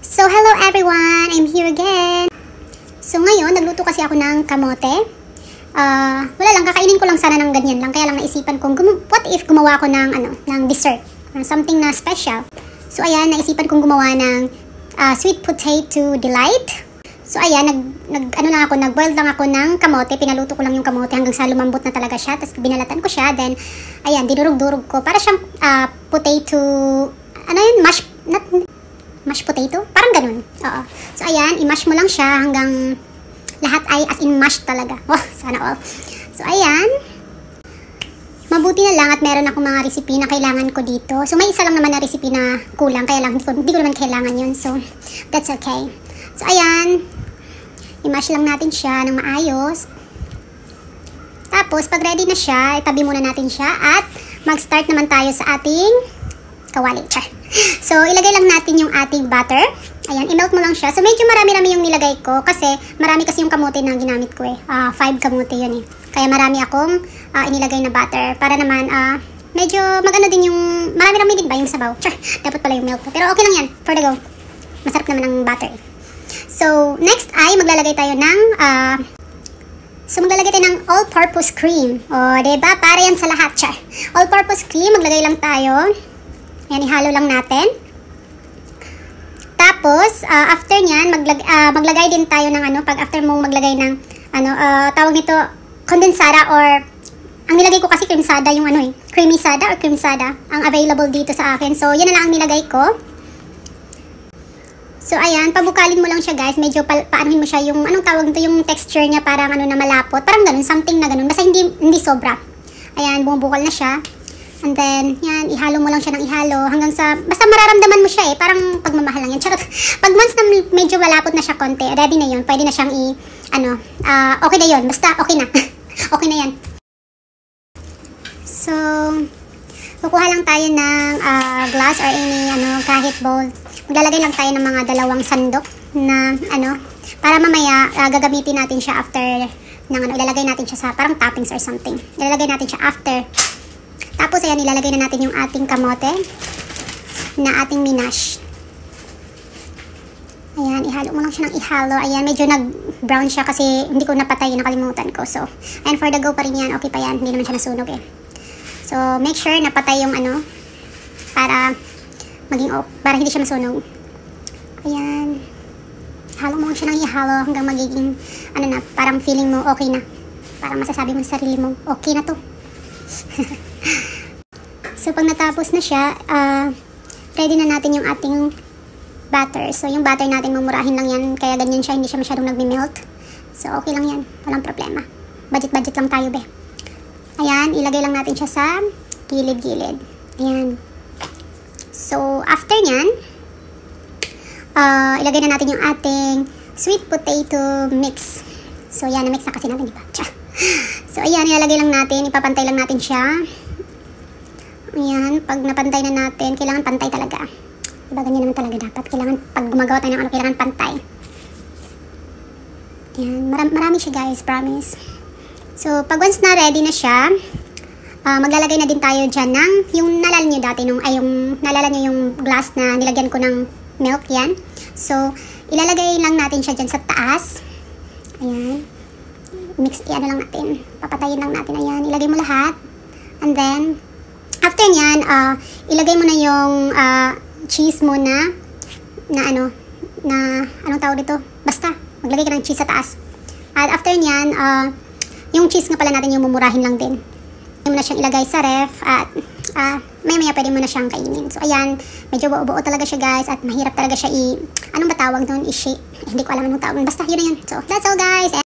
So, hello everyone! I'm here again. So, ngayon, nagluto kasi ako ng kamote. Wala lang, kakainin ko lang sana ng ganyan lang. Kaya lang naisipan kong, what if gumawa ako ng dessert? Something na special. So, ayan, naisipan kong gumawa ng sweet potato delight. So, ayan, nag-boil lang ako ng kamote. Pinaluto ko lang yung kamote hanggang sa lumambot na talaga siya. Tapos, binalatan ko siya. Then, ayan, dinurog-durog ko. Para siyang potato, mashed potato? Parang ganun. Oo. So, ayan, i-mash mo lang siya hanggang lahat ay as in mashed talaga. Oh, sana all. So, ayan. Mabuti na lang at meron akong mga recipe na kailangan ko dito. So, may isa lang naman na recipe na kulang. Kaya lang, hindi ko naman kailangan yun. So, that's okay. So, ayan. I-mash lang natin siya ng maayos. Tapos, pag ready na siya, itabi muna natin siya at mag-start naman tayo sa ating kawali. So, ilagay lang natin yung ating butter. Ayan, i-melt mo lang siya. So, medyo marami-rami yung nilagay ko kasi marami kasi yung kamote na ginamit ko eh. 5 kamote yun eh. Kaya marami akong inilagay na butter. Para naman, medyo magano din yung, marami-rami din ba yung sabaw? Dapat pala yung milk. Pero okay lang yan. For the go. Masarap naman ang butter. So, next ay maglalagay tayo ng, all-purpose cream. O, diba? Para yan sa lahat, char. All-purpose cream, maglagay lang tayo. Ayan, ihalo lang natin. Tapos, after nyan, maglagay din tayo ng pag after mong maglagay ng, tawag nito, kondensada or, ang nilagay ko kasi cream sada, yung creamy sada or cream sada, ang available dito sa akin. So, yan na lang ang nilagay ko. So, ayan, pabukalin mo lang siya guys, medyo paanuhin mo siya yung, anong tawag nito, yung texture niya parang na malapot, parang ganun, something na ganun, basta hindi sobra. Ayan, bumubukal na siya. And then, yan, ihalo mo lang siya ng ihalo hanggang sa, basta mararamdaman mo siya eh, parang pagmamahal lang yan. Charot. Pag once na medyo malapot na siya konti, ready na yun, pwede na siyang okay na yun, basta okay na. Okay na yan. So, kukuha lang tayo ng glass or any, kahit bowl. Maglalagay lang tayo ng mga 2 sandok na, para mamaya gagamitin natin siya after ilalagay natin siya sa parang toppings or something. Ilalagay natin siya after. Tapos, ayan, ilalagay na natin yung ating kamote na ating minash. Ayan, ihalo mo lang siya ng ihalo. Ayan, medyo nag-brown siya kasi hindi ko napatay, nakalimutan ko. So, ayan, for the go pa rin yan. Okay pa yan, hindi naman siya nasunog eh. So, make sure napatay yung para maging para hindi siya masunog. Ayan. Ihalo mo lang siya ng ihalo hanggang magiging, parang feeling mo okay na. Parang masasabi mo sa sarili mo, okay na to. So, pag natapos na siya, ready na natin yung ating butter. So, yung butter natin, mamurahin lang yan. Kaya ganyan siya, hindi siya masyadong nagme-melt. So, okay lang yan. Walang problema. Budget-budget lang tayo, be. Ayan, ilagay lang natin siya sa gilid-gilid. Ayan. So, after nyan, ilagay na natin yung ating sweet potato mix. So, yan, na-mix na kasi natin, diba? So, ayan, ilalagay lang natin, ipapantay lang natin siya. Ayan, pag napantay na natin, kailangan pantay talaga. Diba, ganyan naman talaga dapat. Kailangan, pag gumagawa tayo ng kailangan pantay. Ayan, marami siya guys, promise. So, pag once na ready na siya, maglalagay na din tayo dyan ng, yung nalala nyo dati, nalala nyo yung glass na nilagyan ko ng milk, yan. So, ilalagay lang natin siya dyan sa taas. Ayan. Mix, lang natin. Papatayin lang natin. Ayan, ilagay mo lahat. And then, after nyan, ilagay mo na yung cheese mo anong tawag dito? Basta, maglagay ka ng cheese sa taas. At after nyan, yung cheese nga pala natin yung mumurahin lang din. Pwede mo na siyang ilagay sa ref at maya pwede mo na siyang kainin. So, ayan, medyo buo-buo talaga siya guys at mahirap talaga siya anong ba tawag doon? I-shake. Hindi ko alam anong tawag. Basta, yun na yun. So, that's all guys.